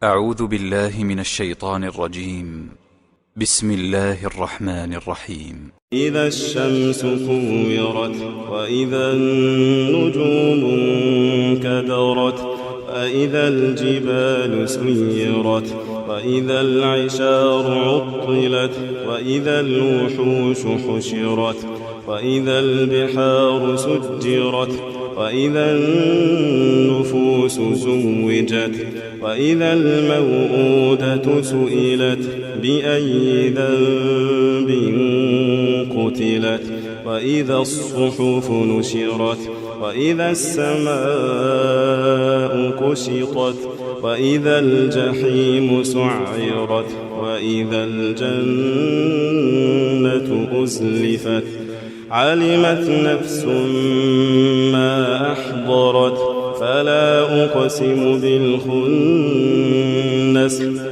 أعوذ بالله من الشيطان الرجيم. بسم الله الرحمن الرحيم. إذا الشمس كورت وإذا النجوم انكدرت وإذا الجبال سيرت وإذا العشار عطلت وإذا الوحوش حشرت وإذا البحار سجرت وإذا النفوس زوجت وإذا الموءودة سئلت بأي ذنب قتلت وإذا الصحف نشرت وإذا السماء كشطت وإذا الجحيم سعرت وإذا الجنة أزلفت علمت نفس ما أحضرت فلا أقسم بالخنس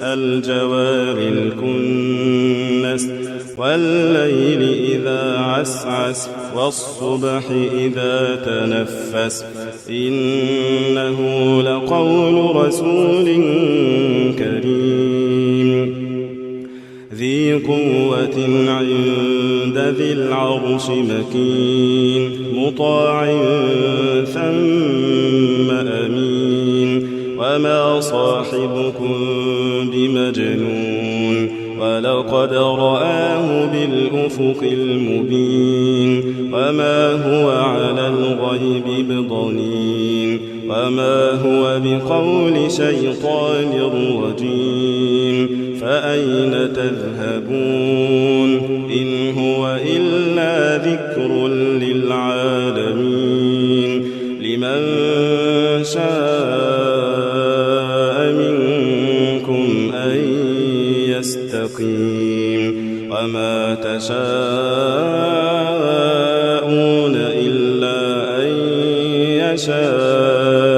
الجوار الكنس والليل إذا عسعس والصبح إذا تنفس إنه لقول رسول كريم ذي قوة عند ذي العرش مكين مطاع ثم أمين وما صاحبكم بمجنون ولقد رآه بالأفق المبين وما هو على الغيب بضنين وما هو بقول شيطان رجيم فأين تذهبون إن هو إلا ذكر للعالمين لمن شاء منكم أن يستقيم وما تشاءون إلا أن يشاء